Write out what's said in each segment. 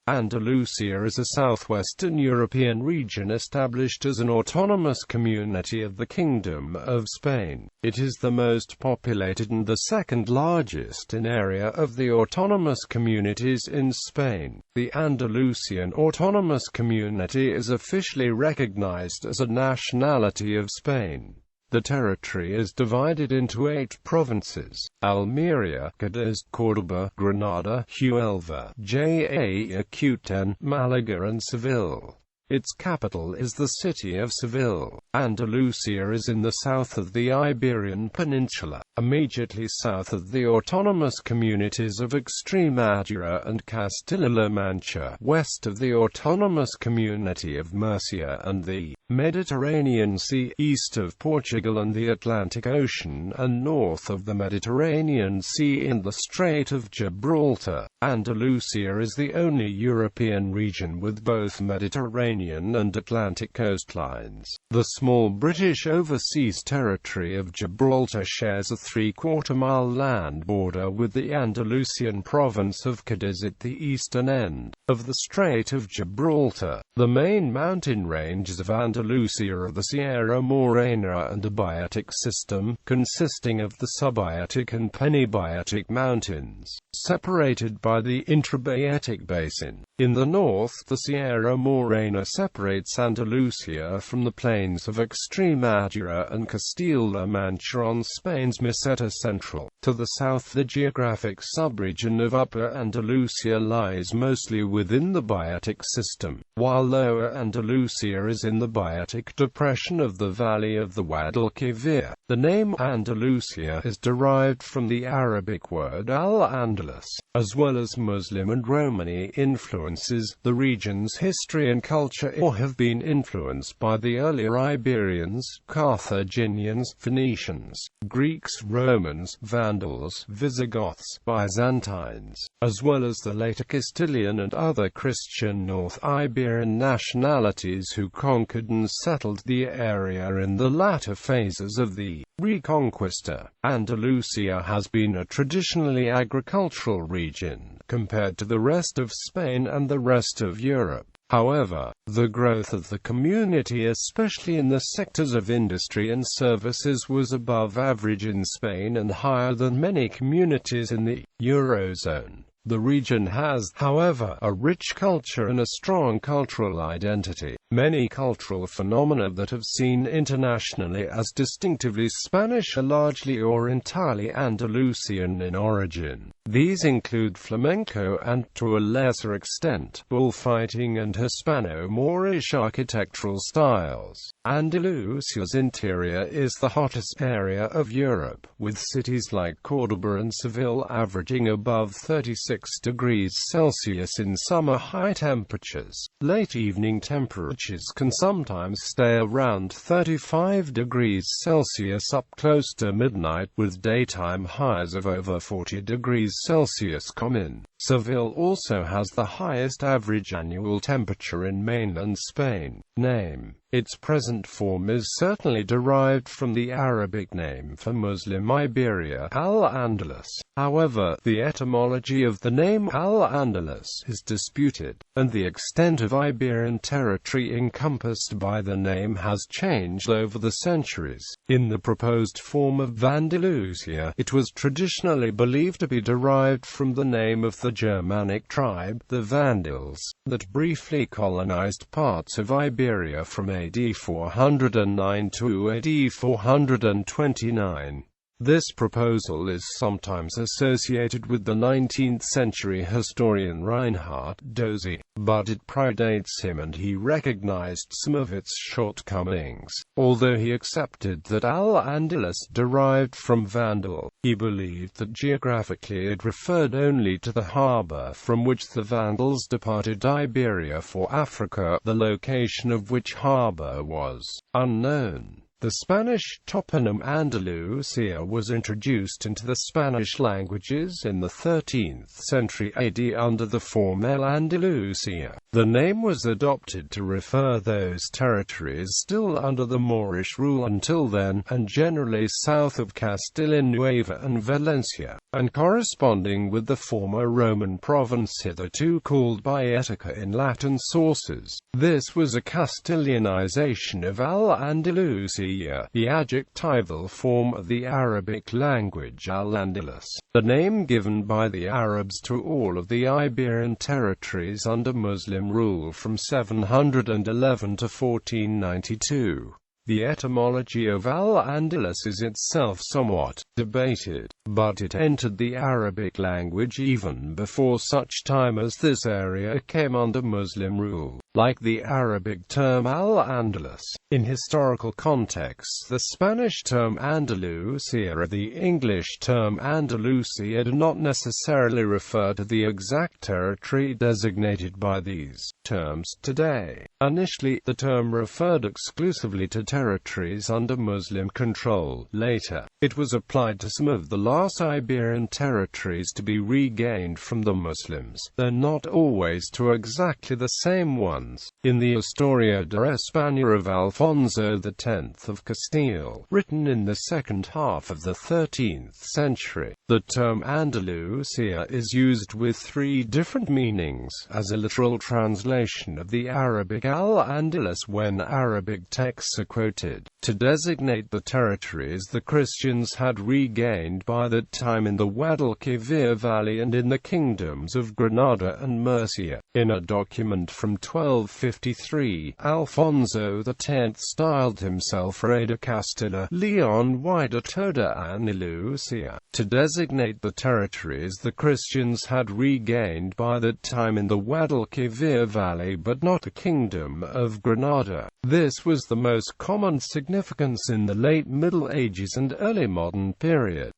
Andalusia is a southwestern European region established as an autonomous community of the Kingdom of Spain. It is the most populated and the second largest in area of the autonomous communities in Spain. The Andalusian Autonomous Community is officially recognized as a nationality of Spain. The territory is divided into 8 provinces: Almería, Cádiz, Córdoba, Granada, Huelva, Jaén, Málaga and Seville. Its capital is the city of Seville. Andalusia is in the south of the Iberian Peninsula, immediately south of the autonomous communities of Extremadura and Castilla-La Mancha, west of the autonomous community of Murcia and the Mediterranean Sea, east of Portugal and the Atlantic Ocean, and north of the Mediterranean Sea in the Strait of Gibraltar. Andalusia is the only European region with both Mediterranean and Atlantic coastlines. The small British overseas territory of Gibraltar shares a 3/4-mile land border with the Andalusian province of Cádiz at the eastern end of the Strait of Gibraltar. The main mountain ranges of Andalusia are the Sierra Morena and the Baiatic system, consisting of the Subbaiatic and Penibaiatic mountains, separated by the Intrabaiatic basin. In the north, the Sierra Morena separates Andalusia from the plains of Extremadura and Castilla-La Mancha on Spain's Meseta Central. To the south, the geographic subregion of Upper Andalusia lies mostly within the Baiatic system, while Lower Andalusia is in the Baiatic depression of the valley of the Guadalquivir. The name Andalusia is derived from the Arabic word al-Andalus, as well as Muslim and Romani influences. The region's history and culture have been influenced by the earlier Iberians, Carthaginians, Phoenicians, Greeks, Romans, Vandals, Visigoths, Byzantines, as well as the later Castilian and other Christian North Iberian nationalities who conquered and settled the area in the latter phases of the Reconquista. Andalusia has been a traditionally agricultural region, compared to the rest of Spain and the rest of Europe. However, the growth of the community, especially in the sectors of industry and services, was above average in Spain and higher than many communities in the Eurozone. The region has, however, a rich culture and a strong cultural identity. Many cultural phenomena that have seen internationally as distinctively Spanish are largely or entirely Andalusian in origin. These include flamenco and, to a lesser extent, bullfighting and Hispano-Moorish architectural styles. Andalusia's interior is the hottest area of Europe, with cities like Córdoba and Seville averaging above 36 degrees Celsius in summer high temperatures. Late evening temperatures can sometimes stay around 35 degrees Celsius up close to midnight, with daytime highs of over 40 degrees Celsius common. Seville also has the highest average annual temperature in mainland Spain. Name. Its present form is certainly derived from the Arabic name for Muslim Iberia, Al-Andalus. However, the etymology of the name Al-Andalus is disputed, and the extent of Iberian territory encompassed by the name has changed over the centuries. In the proposed form of Andalusia, it was traditionally believed to be derived from the name of the Germanic tribe, the Vandals, that briefly colonized parts of Iberia from AD 409 to AD 429. This proposal is sometimes associated with the 19th-century historian Reinhard Dozy, but it predates him and he recognized some of its shortcomings. Although he accepted that Al-Andalus derived from Vandal, he believed that geographically it referred only to the harbor from which the Vandals departed Iberia for Africa, the location of which harbor was unknown. The Spanish toponym Andalusia was introduced into the Spanish languages in the 13th century AD under the form El Andalusia. The name was adopted to refer those territories still under the Moorish rule until then, and generally south of Castilla-Nueva and Valencia, and corresponding with the former Roman province hitherto called Baetica in Latin sources. This was a Castilianization of Al-Andalusia, the adjectival form of the Arabic language Al-Andalus, the name given by the Arabs to all of the Iberian territories under Muslim rule from 711 to 1492. The etymology of Al-Andalus is itself somewhat debated, but it entered the Arabic language even before such time as this area came under Muslim rule. Like the Arabic term Al-Andalus, in historical contexts the Spanish term Andalusia or the English term Andalusia do not necessarily refer to the exact territory designated by these terms today. Initially, the term referred exclusively to territories under Muslim control. Later, it was applied to some of the last Iberian territories to be regained from the Muslims, though not always to exactly the same ones. In the Historia de España of Alfonso X of Castile, written in the second half of the 13th century, the term Andalusia is used with three different meanings, as a literal translation of the Arabic Al-Andalus when Arabic texts are quoted, to designate the territories the Christians had regained by that time in the Guadalquivir Valley and in the kingdoms of Granada and Murcia. In a document from 1253, Alfonso X styled himself Rey de Castilla, Leon y de toda Andalusia, to designate the territories the Christians had regained by that time in the Guadalquivir Valley but not the kingdom of Granada. This was the most common significance in the late Middle Ages and early modern period.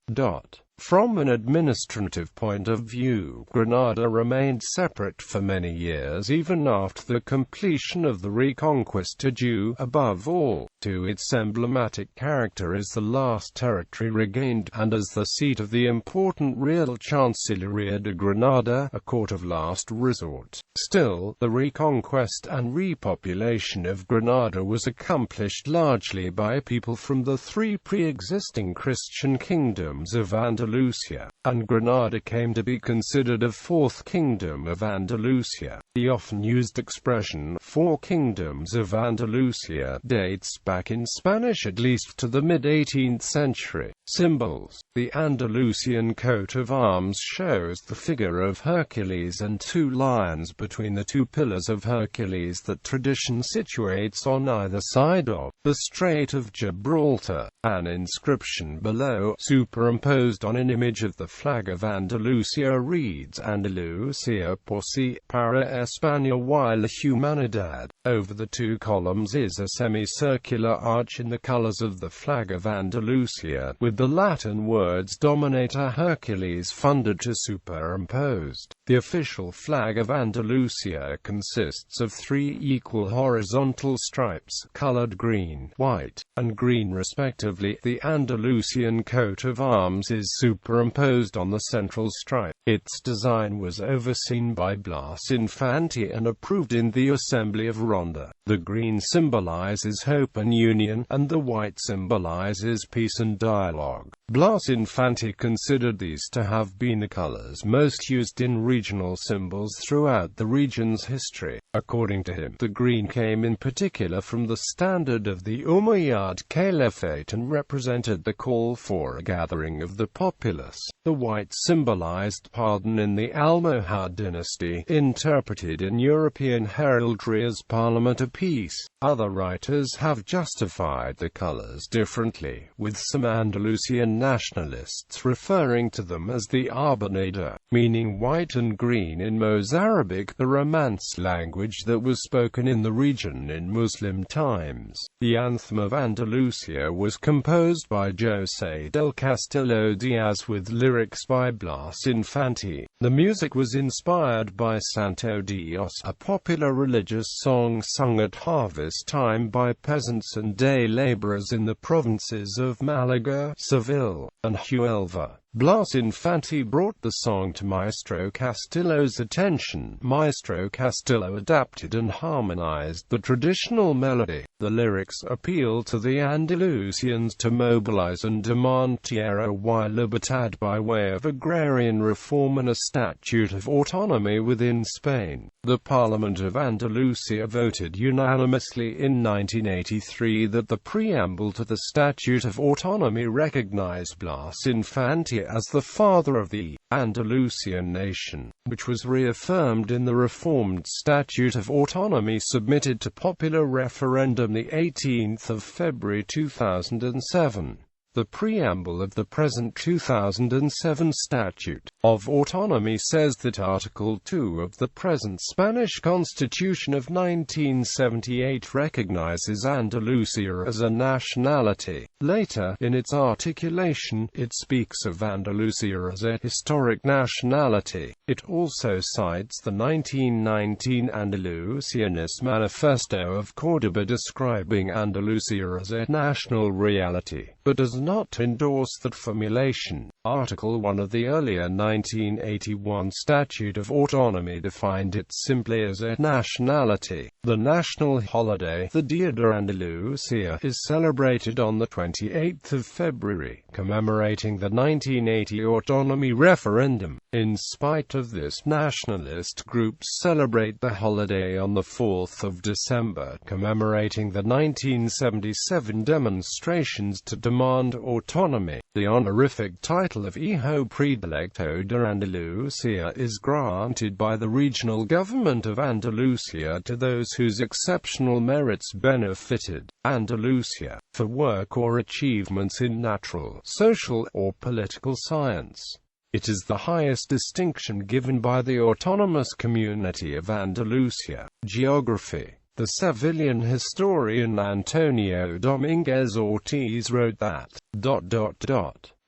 From an administrative point of view, Granada remained separate for many years even after the completion of the Reconquista due, above all, to its emblematic character as the last territory regained, and as the seat of the important Real Chancelleria de Granada, a court of last resort. Still, the reconquest and repopulation of Granada was accomplished largely by people from the three pre-existing Christian kingdoms of Andalusia, and Granada came to be considered a fourth kingdom of Andalusia. The often used expression, four kingdoms of Andalusia, dates back in Spanish at least to the mid-18th century. Symbols. The Andalusian coat of arms shows the figure of Hercules and two lions between the two pillars of Hercules that tradition situates on either side of the Strait of Gibraltar. An inscription below, superimposed on an image of the flag of Andalusia, reads Andalusia por sí, para España y la humanidad. Over the two columns is a semicircular arch in the colors of the flag of Andalusia, with the Latin words Dominator Hercules funded to superimposed. The official flag of Andalusia consists of three equal horizontal stripes, colored green, white, and green respectively. The Andalusian coat of arms is superimposed on the central stripe. Its design was overseen by Blas Infante and approved in the Assembly of Ronda. The green symbolizes hope and union, and the white symbolizes peace and dialogue. Blas Infante considered these to have been the colors most used in regional symbols throughout the region's history. According to him, the green came in particular from the standard of the Umayyad Caliphate and represented the call for a gathering of the populace. The white symbolized pardon in the Almohad dynasty, interpreted in European heraldry as Parliament of Peace. Other writers have justified the colors differently, with some Andalusian nationalists referring to them as the Arbonada, meaning white and green in Mozarabic, the Romance language that was spoken in the region in Muslim times. The Anthem of Andalusia was composed by José del Castillo Diaz with lyrics by Blas Infante. The music was inspired by Santo Dios, a popular religious song sung at at harvest time by peasants and day laborers in the provinces of Málaga, Seville, and Huelva. Blas Infante brought the song to Maestro Castillo's attention. Maestro Castillo adapted and harmonized the traditional melody. The lyrics appeal to the Andalusians to mobilize and demand tierra y libertad by way of agrarian reform and a statute of autonomy within Spain. The Parliament of Andalusia voted unanimously in 1983 that the preamble to the Statute of Autonomy recognized Blas Infante as the father of the Andalusian nation, which was reaffirmed in the reformed Statute of Autonomy submitted to popular referendum the 18th of February 2007. The preamble of the present 2007 Statute of Autonomy says that Article 2 of the present Spanish Constitution of 1978 recognizes Andalusia as a nationality. Later, in its articulation, it speaks of Andalusia as a historic nationality. It also cites the 1919 Andalusianist Manifesto of Córdoba describing Andalusia as a national reality, but does not endorse that formulation. Article 1 of the earlier 1981 Statute of Autonomy defined it simply as a nationality. The national holiday, the Dia de Andalusia, is celebrated on the 28th of February, commemorating the 1980 autonomy referendum. In spite of this, nationalist groups celebrate the holiday on the 4th of December, commemorating the 1977 demonstrations to demand autonomy. The honorific title of Hijo Predilecto de Andalusia is granted by the regional government of Andalusia to those whose exceptional merits benefited Andalusia for work or achievements in natural, social, or political science. It is the highest distinction given by the autonomous community of Andalusia. Geography. The Sevillian historian Antonio Domínguez Ortiz wrote that,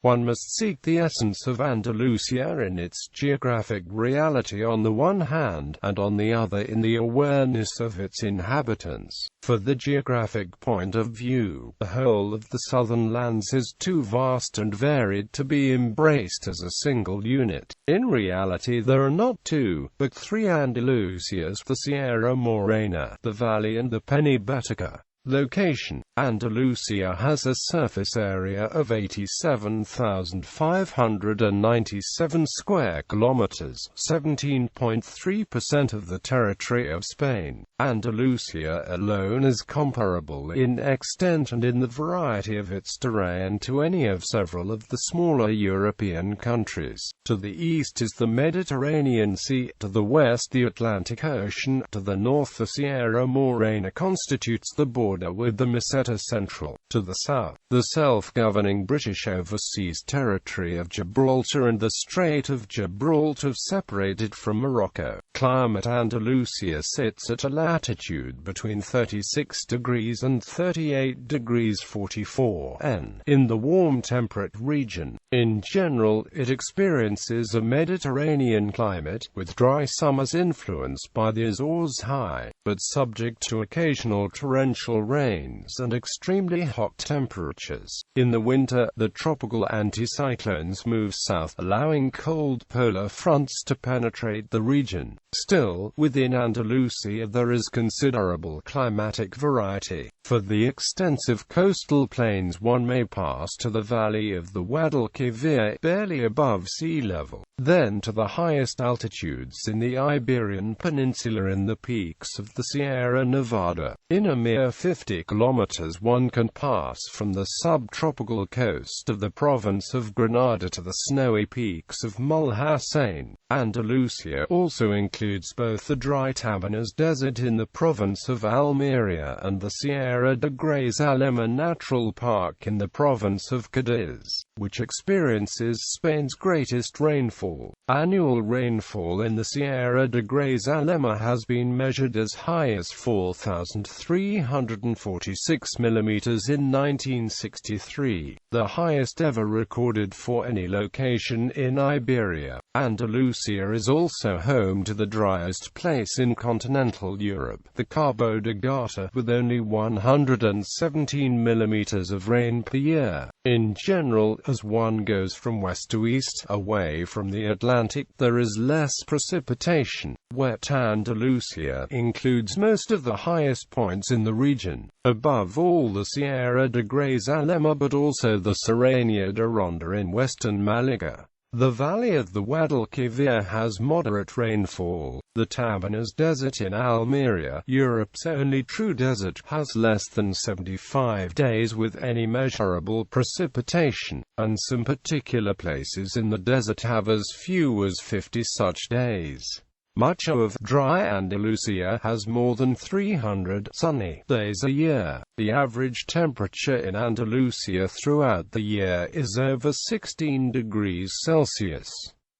one must seek the essence of Andalusia in its geographic reality on the one hand, and on the other in the awareness of its inhabitants. For the geographic point of view, the whole of the southern lands is too vast and varied to be embraced as a single unit. In reality there are not two, but three Andalusias: the Sierra Morena, the Valley and the Penibética. Location. Andalusia has a surface area of 87,597 square kilometers, 17.3% of the territory of Spain. Andalusia alone is comparable in extent and in the variety of its terrain to any of several of the smaller European countries. To the east is the Mediterranean Sea, to the west the Atlantic Ocean, to the north the Sierra Morena constitutes the border with the Meseta Central. To the south, the self-governing British Overseas Territory of Gibraltar and the Strait of Gibraltar separated from Morocco. Climate. Andalusia sits at a latitude between 36 degrees and 38 degrees 44 N in the warm temperate region. In general, it experiences a Mediterranean climate, with dry summers influenced by the Azores high, but subject to occasional torrential rains and extremely hot temperatures. In the winter, the tropical anticyclones move south, allowing cold polar fronts to penetrate the region. Still, within Andalusia there is considerable climatic variety. For the extensive coastal plains one may pass to the valley of the Guadalquivir, barely above sea level, then to the highest altitudes in the Iberian Peninsula and the peaks of the Sierra Nevada. In a mere 50 kilometers one can pass from the subtropical coast of the province of Granada to the snowy peaks of Mulhacén. Andalusia also includes both the dry Tabernas Desert in the province of Almería and the Sierra de Grazalema Natural Park in the province of Cádiz. which experiences Spain's greatest rainfall. Annual rainfall in the Sierra de Grazalema has been measured as high as 4,346 mm in 1963, the highest ever recorded for any location in Iberia. Andalusia is also home to the driest place in continental Europe, the Cabo de Gata, with only 117 mm of rain per year. In general, as one goes from west to east, away from the Atlantic, there is less precipitation. Wet Andalusia includes most of the highest points in the region, above all the Sierra de Grazalema, but also the Serranía de Ronda in western Málaga. The valley of the Guadalquivir has moderate rainfall. The Tabernas Desert in Almería, Europe's only true desert, has less than 75 days with any measurable precipitation, and some particular places in the desert have as few as 50 such days. Much of dry Andalusia has more than 300 sunny days a year. The average temperature in Andalusia throughout the year is over 16 degrees Celsius.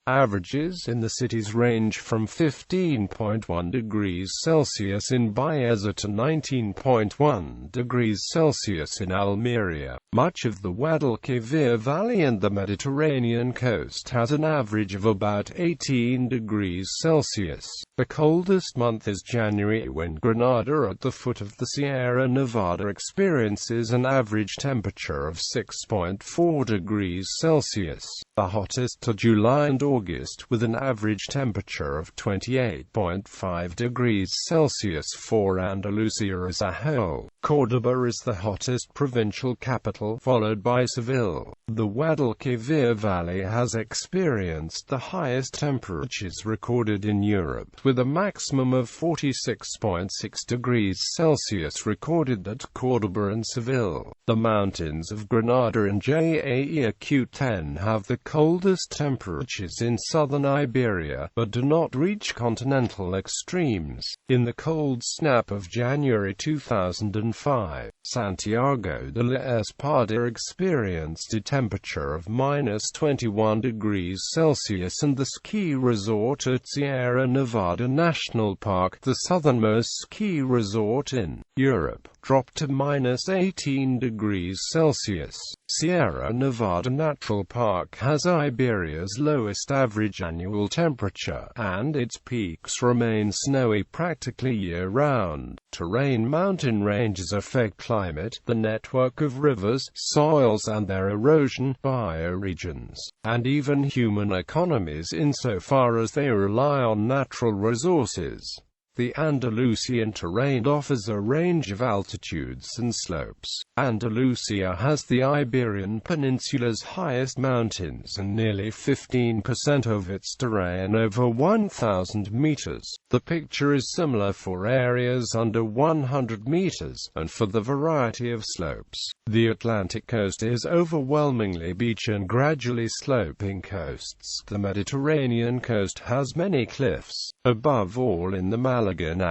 Averages in the cities range from 15.1 degrees Celsius in Baeza to 19.1 degrees Celsius in Almería. Much of the Guadalquivir Valley and the Mediterranean coast has an average of about 18 degrees Celsius. The coldest month is January, when Granada, at the foot of the Sierra Nevada, experiences an average temperature of 6.4 degrees Celsius. The hottest are July and August, with an average temperature of 28.5 degrees Celsius for Andalusia as a whole. Córdoba is the hottest provincial capital, followed by Seville. The Guadalquivir Valley has experienced the highest temperatures recorded in Europe, with a maximum of 46.6 degrees Celsius recorded at Córdoba and Seville. The mountains of Granada and Jaén have the coldest temperatures in southern Iberia, but do not reach continental extremes. In the cold snap of January 2005, Santiago de la Espada experienced a temperature of -21 degrees Celsius, and the ski resort at Sierra Nevada National Park, the southernmost ski resort in Europe, dropped to -18 degrees Celsius. Sierra Nevada Natural Park has Iberia's lowest average annual temperature, and its peaks remain snowy practically year-round. Terrain mountain ranges affect climate, the network of rivers, soils and their erosion, bioregions, and even human economies insofar as they rely on natural resources. The Andalusian terrain offers a range of altitudes and slopes. Andalusia has the Iberian Peninsula's highest mountains and nearly 15% of its terrain over 1,000 meters. The picture is similar for areas under 100 meters, and for the variety of slopes. The Atlantic coast is overwhelmingly beach and gradually sloping coasts. The Mediterranean coast has many cliffs, above all in the Málaga and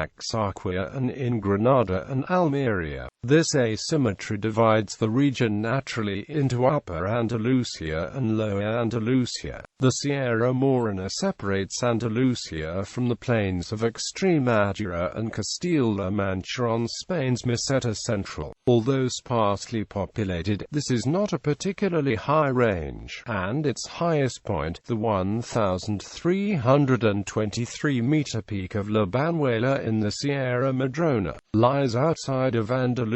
and in Granada and Almería. This asymmetry divides the region naturally into Upper Andalusia and Lower Andalusia. The Sierra Morena separates Andalusia from the plains of Extremadura and Castilla-La Mancha on Spain's Meseta Central. Although sparsely populated, this is not a particularly high range, and its highest point, the 1,323-meter peak of La Banuela in the Sierra Madrona, lies outside of Andalusia.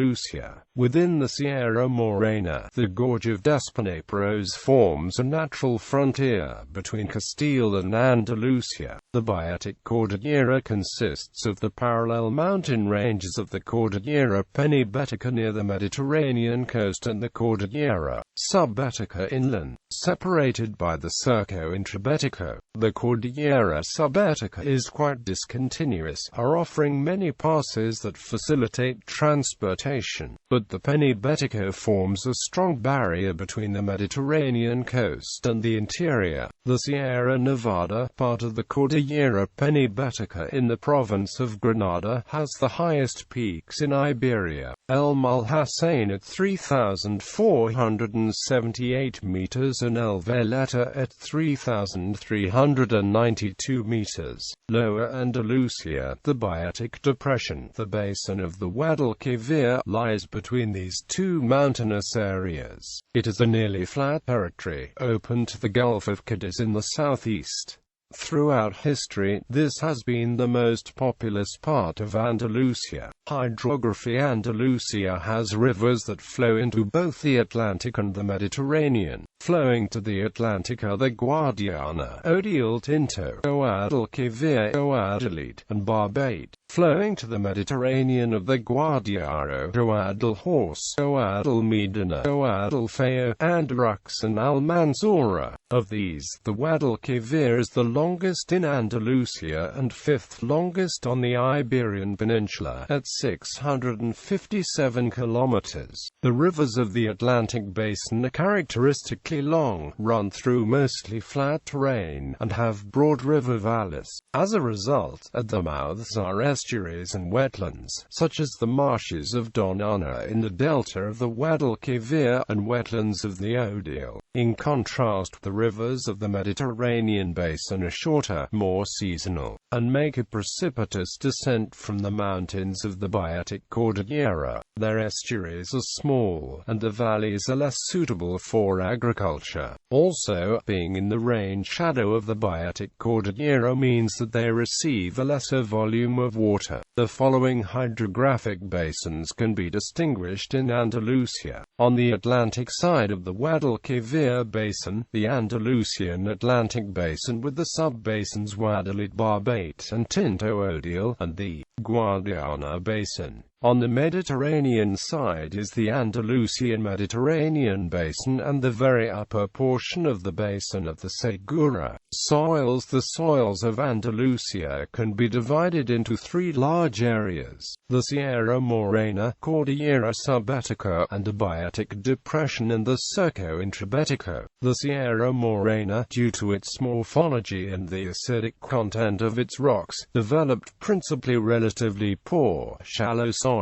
Within the Sierra Morena, the gorge of Despenapros forms a natural frontier between Castile and Andalusia. The Baetic Cordillera consists of the parallel mountain ranges of the Cordillera Penibética near the Mediterranean coast and the Cordillera Subbética inland, separated by the Surco Intrabético. The Cordillera Subbética is quite discontinuous, offering many passes that facilitate transportation, but the Penibetico forms a strong barrier between the Mediterranean coast and the interior. The Sierra Nevada, part of the Cordillera Penibetico in the province of Granada, has the highest peaks in Iberia. El Mulhacén at 3,478 meters and El Veleta at 3,392 meters. Lower Andalusia, the Baiatic Depression, the basin of the Guadalquivir, lies between these two mountainous areas. It is a nearly flat territory, open to the Gulf of Cádiz in the southeast. Throughout history, this has been the most populous part of Andalusia. Hydrography: Andalusia has rivers that flow into both the Atlantic and the Mediterranean. Flowing to the Atlantic are the Guadiana, Odiel Tinto, Guadalquivir, Guadalete, and Barbate. Flowing to the Mediterranean of the Guadiaro, Guadalhorce, Guadalmedina, Guadalfeo, Andarux and Almanzora. Of these, the Guadalquivir is the longest in Andalusia and fifth longest on the Iberian Peninsula, at 657 kilometers. The rivers of the Atlantic Basin are characteristically long, run through mostly flat terrain, and have broad river valleys. As a result, at the mouths are estuaries and wetlands, such as the marshes of Donana in the delta of the Guadalquivir, and wetlands of the Odiel. In contrast, the rivers of the Mediterranean basin are shorter, more seasonal, and make a precipitous descent from the mountains of the Baiatic Cordillera. Their estuaries are small, and the valleys are less suitable for agriculture. Also, being in the rain shadow of the Baiatic Cordillera means that they receive a lesser volume of water. The following hydrographic basins can be distinguished in Andalusia. On the Atlantic side of the Guadalquivir basin, the Andalusian Atlantic basin with the sub-basins Guadalete, Barbate, and Tinto Odiel, and the Guadiana basin. On the Mediterranean side is the Andalusian Mediterranean basin and the very upper portion of the basin of the Segura. Soils: the soils of Andalusia can be divided into three large areas: the Sierra Morena, Cordillera Subbetica, and a Baiatic depression in the Surco Intrabetico. The Sierra Morena, due to its morphology and the acidic content of its rocks, developed principally relatively poor, shallow soils,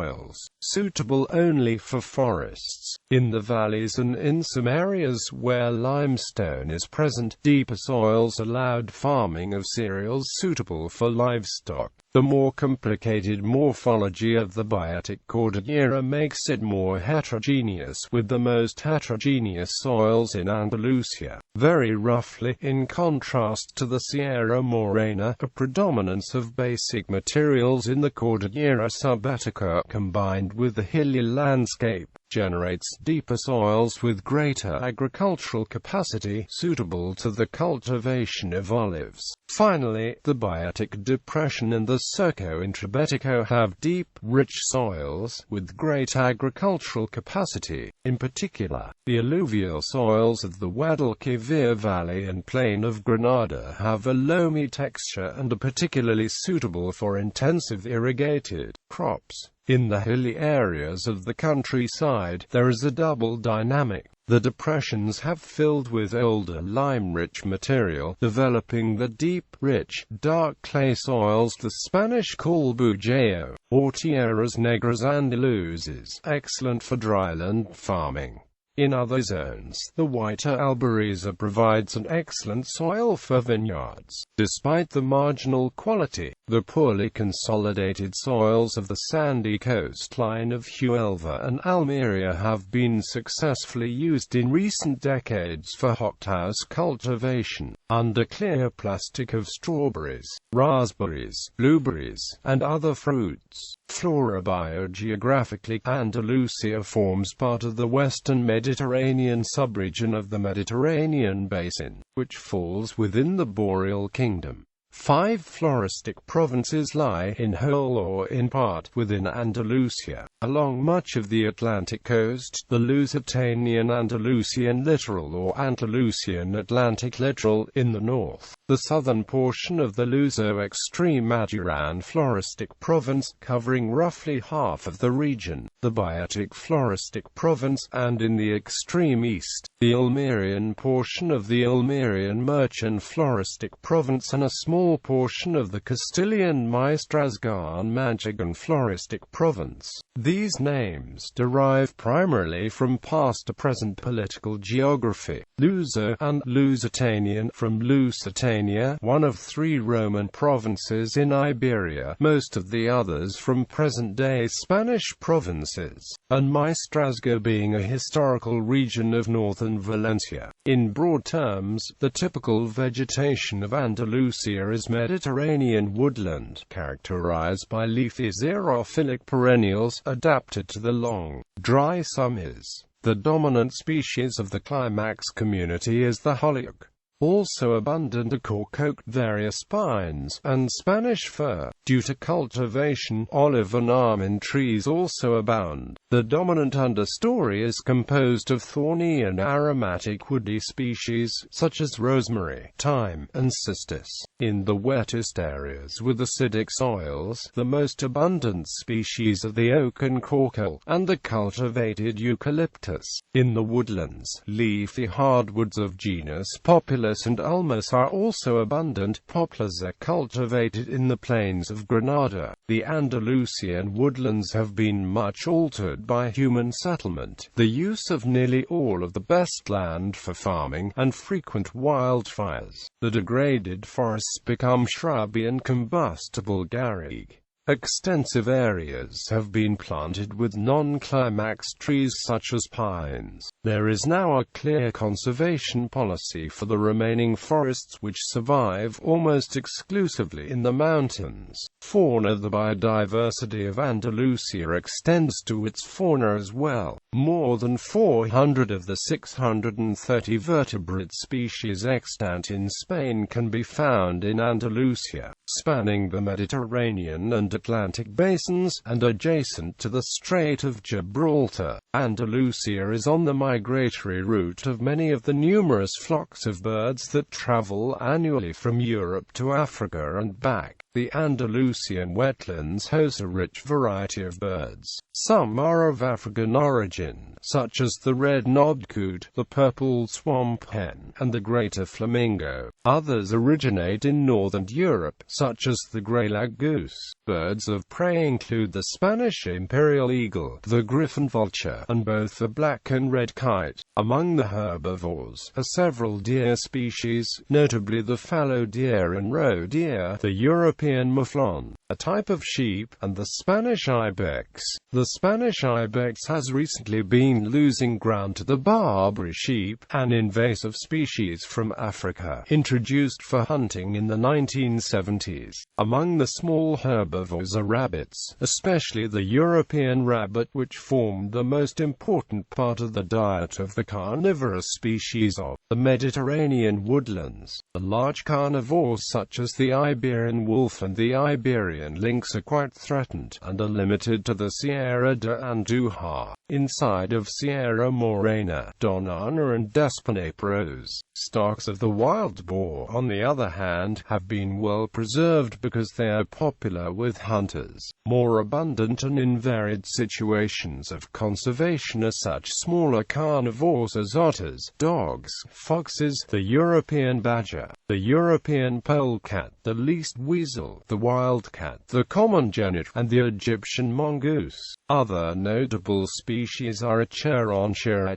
suitable only for forests. In the valleys and in some areas where limestone is present, deeper soils allowed farming of cereals suitable for livestock. The more complicated morphology of the Baiatic Cordillera makes it more heterogeneous, with the most heterogeneous soils in Andalusia. Very roughly, in contrast to the Sierra Morena, a predominance of basic materials in the Cordillera Subbetica, combined with the hilly landscape, generates deeper soils with greater agricultural capacity, suitable to the cultivation of olives. Finally, the Baiatic depression and the Surco Intrabetico have deep, rich soils, with great agricultural capacity. In particular, the alluvial soils of the Guadalquivir Valley and plain of Granada have a loamy texture and are particularly suitable for intensive irrigated crops. In the hilly areas of the countryside, there is a double dynamic. The depressions have filled with older lime-rich material, developing the deep, rich, dark clay soils the Spanish call bujeo, or tierras negras andaluces, excellent for dryland farming. In other zones, the whiter albariza provides an excellent soil for vineyards. Despite the marginal quality, the poorly consolidated soils of the sandy coastline of Huelva and Almería have been successfully used in recent decades for hothouse cultivation, under clear plastic of strawberries, raspberries, blueberries, and other fruits. Flora: biogeographically, Andalusia forms part of the western Mediterranean subregion of the Mediterranean basin, which falls within the Boreal Kingdom. 5 floristic provinces lie in whole or in part within Andalusia. Along much of the Atlantic coast, the Lusitanian Andalusian littoral or Andalusian Atlantic littoral in the north, the southern portion of the Luso-extreme Magyaran floristic province, covering roughly half of the region, the Baitic floristic province, and in the extreme east, the Almerian portion of the Almerian merchant floristic province and a small portion of the Castilian Maestrazgo Miguillen floristic province. These names derive primarily from past to present political geography. Luso and Lusitanian from Lusitania, one of 3 Roman provinces in Iberia, most of the others from present-day Spanish provinces, and Maestrazgo being a historical region of northern Valencia. In broad terms, the typical vegetation of Andalusia is Mediterranean woodland, characterized by leafy xerophilic perennials, adapted to the long, dry summers. The dominant species of the climax community is the holyoke. Also abundant are cork oak, various pines, and Spanish fir. Due to cultivation, olive and almond trees also abound. The dominant understory is composed of thorny and aromatic woody species, such as rosemary, thyme, and cistus. In the wettest areas with acidic soils, the most abundant species are the oak and corkle, and the cultivated eucalyptus. In the woodlands, leafy hardwoods of genus Populus and Ulmus are also abundant. Poplars are cultivated in the plains of Granada. The Andalusian woodlands have been much altered by human settlement, the use of nearly all of the best land for farming, and frequent wildfires. The degraded forests become shrubby and combustible garrigue. Extensive areas have been planted with non-climax trees such as pines. There is now a clear conservation policy for the remaining forests which survive almost exclusively in the mountains. Fauna. The biodiversity of Andalusia extends to its fauna as well. More than 400 of the 630 vertebrate species extant in Spain can be found in Andalusia, spanning the Mediterranean and Atlantic basins, and adjacent to the Strait of Gibraltar. Andalusia is on the migratory route of many of the numerous flocks of birds that travel annually from Europe to Africa and back. The Andalusian wetlands host a rich variety of birds. Some are of African origin, such as the red-knobbed coot, the purple swamp hen, and the greater flamingo. Others originate in northern Europe, such as the grey-lag goose. Birds of prey include the Spanish imperial eagle, the griffon vulture, and both the black and red kite. Among the herbivores are several deer species, notably the fallow deer and roe deer, the European mouflon, a type of sheep, and the Spanish ibex. The Spanish ibex has recently been losing ground to the Barbary sheep, an invasive species from Africa, introduced for hunting in the 1970s. Among the small herbivores are rabbits, especially the European rabbit, which formed the most important part of the diet of the carnivorous species of the Mediterranean woodlands. The large carnivores such as the Iberian wolf and the Iberian lynx are quite threatened, and are limited to the Sierra de Andújar. Inside of Sierra Morena, Donana and Despenapros. Stocks of the wild boar, on the other hand, have been well preserved because they are popular with hunters. More abundant and in varied situations of conservation are such smaller carnivores as otters, dogs, foxes, the European badger, the European polecat, the least weasel, the wildcat, the common genet, and the Egyptian mongoose. Other notable species are Acherontia,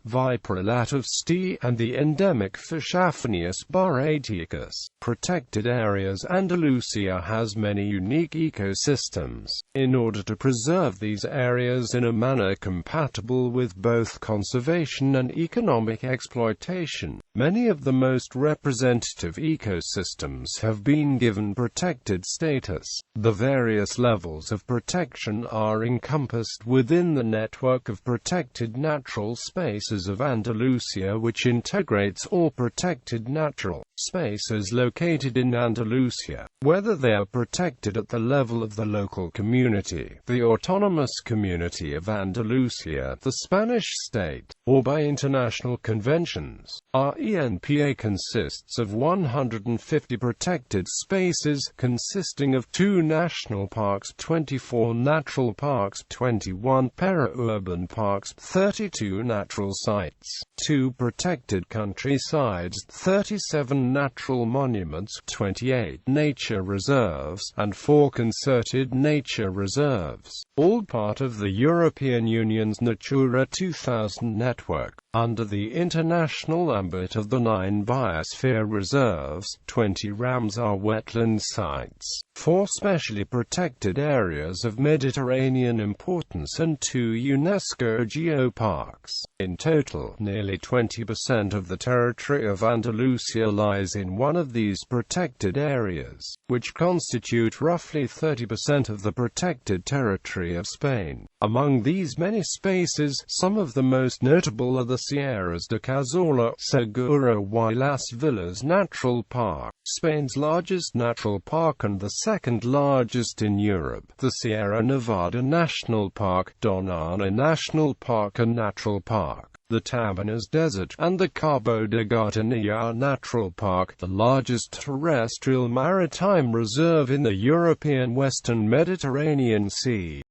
Viper latavsti, and the endemic fish Aphanius baraticus. Protected areas. Andalusia has many unique ecosystems. In order to preserve these areas in a manner compatible with both conservation and economic exploitation, many of the most representative representative ecosystems have been given protected status. The various levels of protection are encompassed within the network of protected natural spaces of Andalusia, which integrates all protected natural spaces located in Andalusia, whether they are protected at the level of the local community, the autonomous community of Andalusia, the Spanish state, or by international conventions. RENPA consists of 150 protected spaces, consisting of 2 national parks, 24 natural parks, 21 peri-urban parks, 32 natural sites, 2 protected countrysides, 37 natural monuments, 28 nature reserves, and 4 concerted nature reserves, all part of the European Union's Natura 2000 network. Under the international ambit of the 9 biosphere reserves, 20 Ramsar wetland sites, 4 specially protected areas of Mediterranean importance and 2 UNESCO geoparks. In total, nearly 20% of the territory of Andalusia lies in one of these protected areas, which constitute roughly 30% of the protected territory of Spain. Among these many spaces, some of the most notable are the Sierras de Cazorla, Segura y Las Villas Natural Park, Spain's largest natural park and the second largest in Europe, the Sierra Nevada National Park, Doñana National Park and Natural Park, the Tabernas Desert, and the Cabo de Gata Natural Park, the largest terrestrial maritime reserve in the European Western Mediterranean Sea.